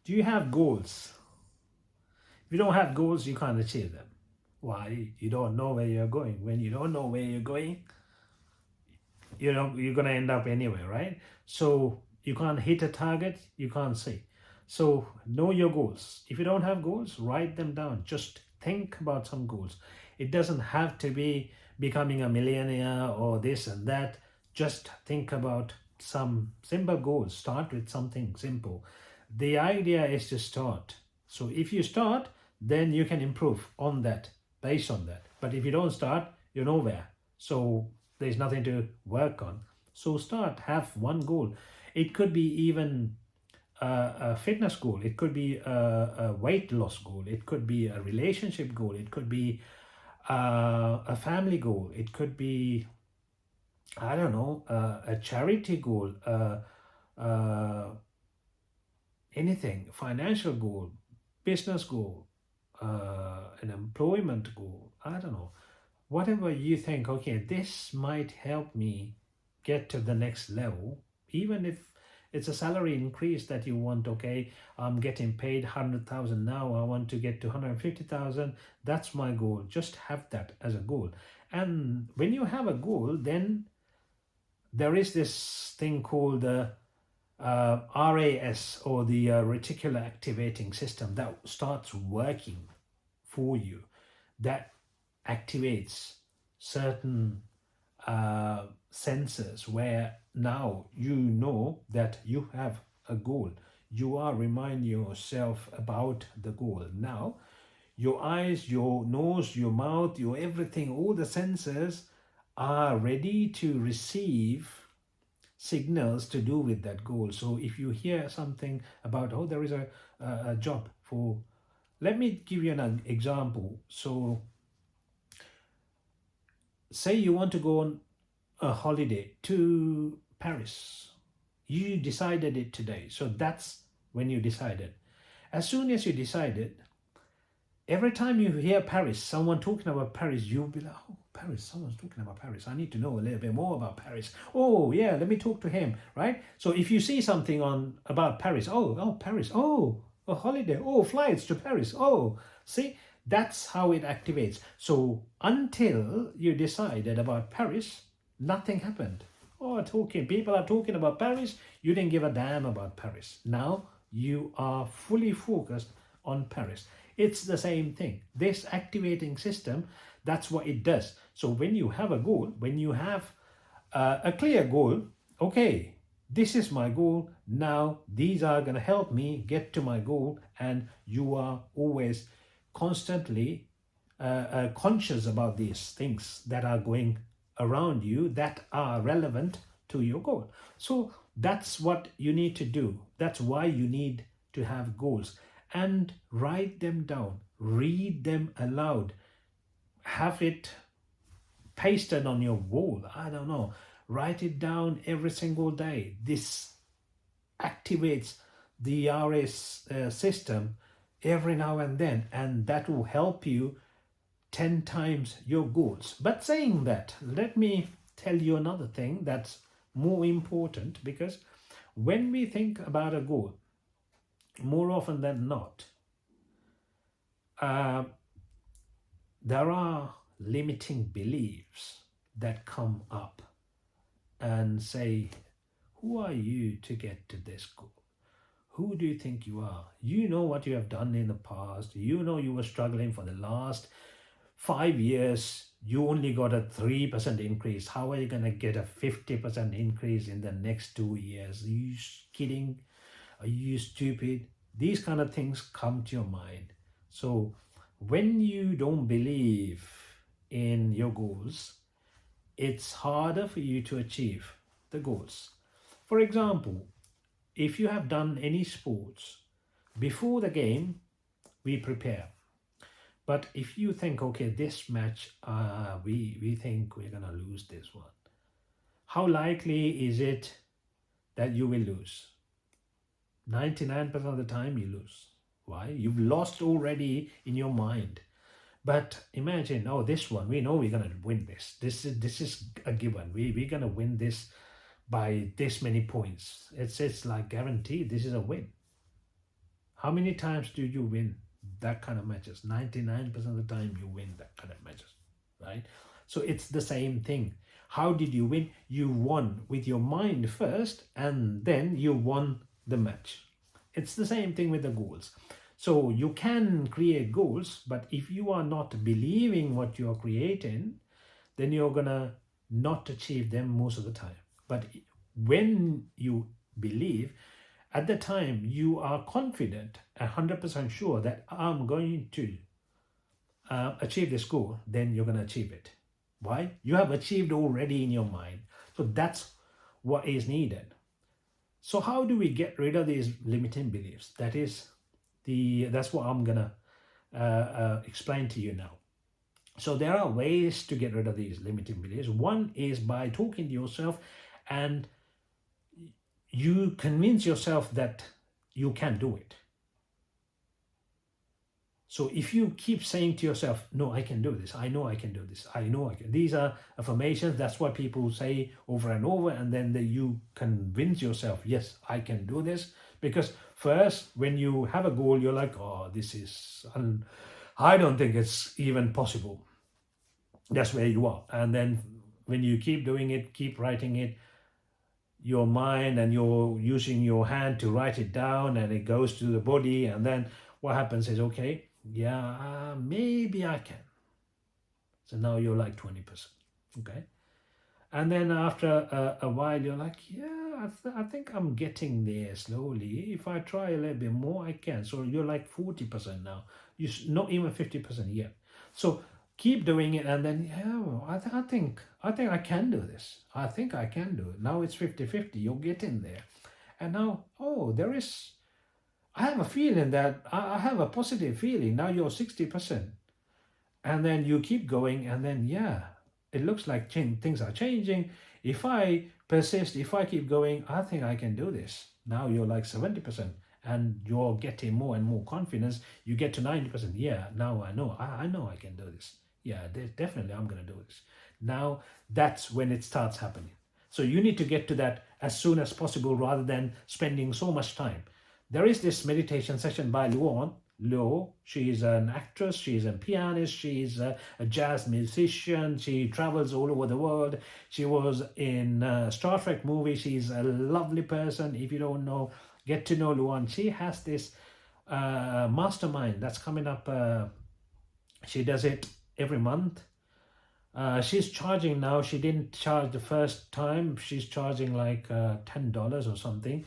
Do you have goals? If you don't have goals, you can't achieve them. Why? You don't know where you're going. When you don't know where you're going, you're gonna end up anywhere, right? So you can't hit a target, you can't see. So know your goals. If you don't have goals, write them down. Just think about some goals. It doesn't have to be becoming a millionaire or this and that. Just think about some simple goals. Start with something simple. The idea is to start. So if you start, then you can improve on that, based on that. But if you don't start, you're nowhere. So there's nothing to work on. So start, have one goal. It could be even a fitness goal, it could be a weight loss goal, it could be a relationship goal, it could be a family goal, it could be, I don't know, a charity goal, anything, financial goal, business goal, an employment goal, I don't know. Whatever you think, okay, this might help me get to the next level, even if it's a salary increase that you want, okay, I'm getting paid 100,000 now, I want to get to 150,000, that's my goal. Just have that as a goal. And when you have a goal, then there is this thing called the RAS, or the reticular activating system, that starts working for you, that activates certain sensors where now you know that you have a goal. You are reminding yourself about the goal. Now, your eyes, your nose, your mouth, your everything, all the sensors are ready to receive signals to do with that goal. So if you hear something about, oh, there is a job for, let me give you an example. So say you want to go on a holiday to Paris. You decided it today. So that's when you decided. As soon as you decided, every time you hear Paris, someone talking about Paris, you'll be like, oh, Paris, someone's talking about Paris. I need to know a little bit more about Paris. Oh, yeah, let me talk to him, right? So if you see something on about Paris, oh, Paris, oh, a holiday, oh, flights to Paris, oh, see, that's how it activates. So until you decided about Paris, nothing happened. Oh, people are talking about Paris, you didn't give a damn about Paris. Now you are fully focused on Paris. It's the same thing. This activating system, that's what it does. So when you have a goal, when you have a clear goal, okay, this is my goal. Now these are going to help me get to my goal, and you are always constantly conscious about these things that are going around you that are relevant to your goal. So that's what you need to do. That's why you need to have goals, and write them down, read them aloud, have it pasted on your wall. I don't know. Write it down every single day. This activates the RS system every now and then, and that will help you 10 times your goals. But saying that, let me tell you another thing that's more important, because when we think about a goal, more often than not, uh, there are limiting beliefs that come up and say, who are you to get to this goal? Who do you think you are? You know what you have done in the past. You know you were struggling for the last 5 years. You only got a 3% increase. How are you going to get a 50% increase in the next 2 years? Are you kidding? Are you stupid? These kind of things come to your mind. So when you don't believe in your goals, it's harder for you to achieve the goals. For example, if you have done any sports, before the game, we prepare. But if you think, okay, this match, we think we're going to lose this one, how likely is it that you will lose? 99% of the time you lose. Why? You've lost already in your mind. But imagine, oh, this one, we know we're gonna win this. This is a given. We're gonna win this by this many points. It's like guaranteed. This is a win. How many times do you win that kind of matches? 99% of the time you win that kind of matches, right? So it's the same thing. How did you win? You won with your mind first, and then you won the match. It's the same thing with the goals. So you can create goals, but if you are not believing what you're creating, then you're gonna not achieve them most of the time. But when you believe, at the time you are confident, 100% sure that I'm going to achieve this goal, then you're going to achieve it. Why? You have achieved already in your mind. So that's what is needed. So how do we get rid of these limiting beliefs? That's what I'm gonna explain to you now. So there are ways to get rid of these limiting beliefs. One is by talking to yourself, and you convince yourself that you can do it. So if you keep saying to yourself, no, I can do this, I know I can do this, I know I can. These are affirmations. That's what people say over and over. And then you convince yourself, yes, I can do this. Because first, when you have a goal, you're like, oh, this is, I don't think it's even possible. That's where you are. And then when you keep doing it, keep writing it, your mind, and you're using your hand to write it down, and it goes to the body. And then what happens is, okay, yeah, maybe I can. So now you're like 20%. Okay. And then after a while, you're like, yeah, I think I'm getting there slowly. If I try a little bit more, I can. So you're like 40% now. You're not even 50% yet. So keep doing it, and then, yeah, I think I can do this. I think I can do it. Now it's 50-50. You're getting there. And now, oh, I have a feeling that I have a positive feeling. Now you're 60%. And then you keep going, and then, yeah, it looks like things are changing. If I persist, if I keep going, I think I can do this. Now you're like 70%, and you're getting more and more confidence. You get to 90%. Yeah, now I know I can do this. Yeah, definitely I'm going to do this. Now that's when it starts happening. So you need to get to that as soon as possible, rather than spending so much time. There is this meditation session by Luan Lo. She's an actress, she's a pianist, she's a jazz musician, she travels all over the world. She was in Star Trek movie. She's a lovely person. If you don't know, get to know Luan. She has this mastermind that's coming up. She does it every month. She's charging now. She didn't charge the first time. She's charging like $10 or something.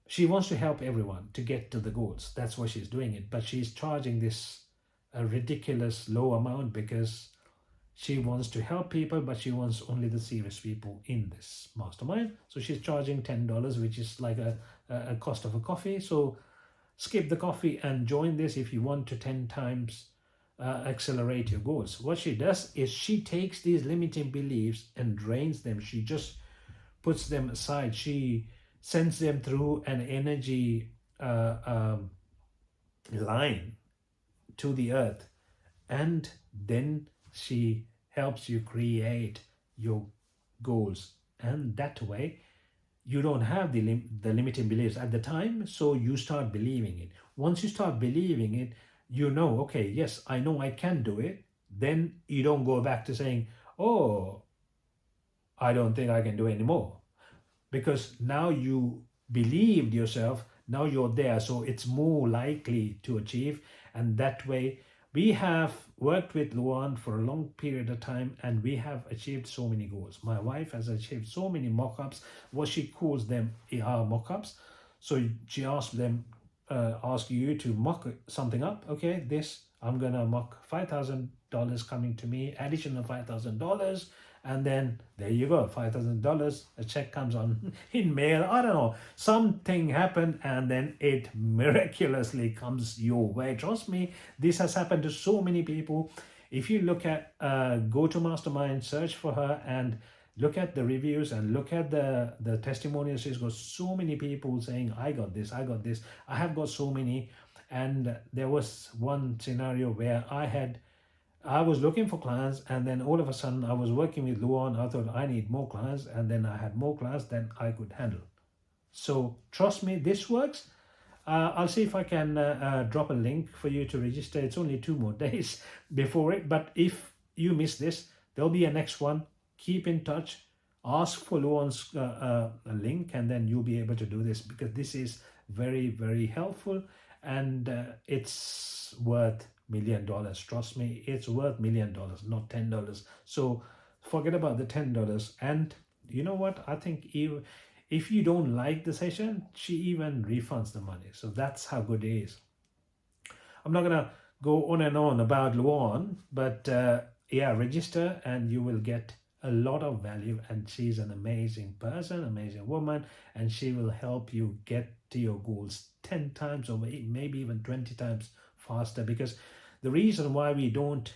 She wants to help everyone to get to the goals. That's why she's doing it. But she's charging this a ridiculous low amount because she wants to help people, but she wants only the serious people in this mastermind. So she's charging $10, which is like a cost of a coffee. So skip the coffee and join this if you want to 10 times accelerate your goals. What she does is she takes these limiting beliefs and drains them. She just puts them aside. She sends them through an energy line to the earth, and then she helps you create your goals. And that way you don't have the limiting beliefs at the time, so you start believing it. Once you start believing it, you know, okay, yes, I know I can do it. Then you don't go back to saying, oh, I don't think I can do anymore, because now you believed yourself, now you're there, so it's more likely to achieve. And that way we have worked with Luan for a long period of time, and we have achieved so many goals. My wife has achieved so many mock-ups. What she calls them are mock-ups. So she asked you to mock something up. Okay, this I'm gonna mock $5,000 coming to me, additional $5,000, and then there you go, $5,000. A check comes on in mail. I don't know, something happened, and then it miraculously comes your way. Trust me, this has happened to so many people. If you look at Go to Mastermind, search for her, and look at the reviews and look at the testimonials. She's got so many people saying, I got this, I got this, I have got so many. And there was one scenario where I was looking for clients, and then all of a sudden I was working with Luan. I thought I need more clients, and then I had more clients than I could handle. So trust me, this works. I'll see if I can drop a link for you to register. It's only 2 more days before it, but if you miss this, there'll be a next one. Keep in touch, ask for Luan's link, and then you'll be able to do this, because this is very, very helpful, and it's worth $1 million. Trust me, it's worth $1 million, not $10. So forget about the $10. And you know what? I think if you don't like the session, she even refunds the money. So that's how good it is. I'm not gonna go on and on about Luan, but yeah, register and you will get a lot of value. And she's an amazing person, amazing woman, and she will help you get to your goals 10 times or maybe even 20 times faster. Because the reason why we don't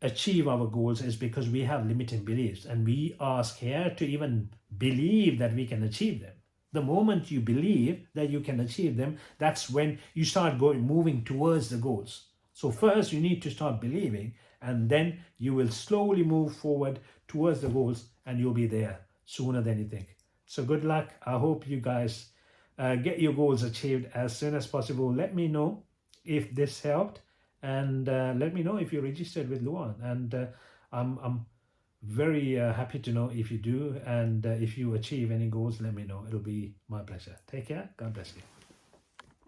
achieve our goals is because we have limiting beliefs, and we are scared to even believe that we can achieve them. The moment you believe that you can achieve them, that's when you start moving towards the goals. So first you need to start believing, and then you will slowly move forward towards the goals, and you'll be there sooner than you think. So good luck. I hope you guys get your goals achieved as soon as possible. Let me know if this helped, and let me know if you're registered with Luan. And I'm very happy to know if you do, and if you achieve any goals, let me know. It'll be my pleasure. Take care. God bless you.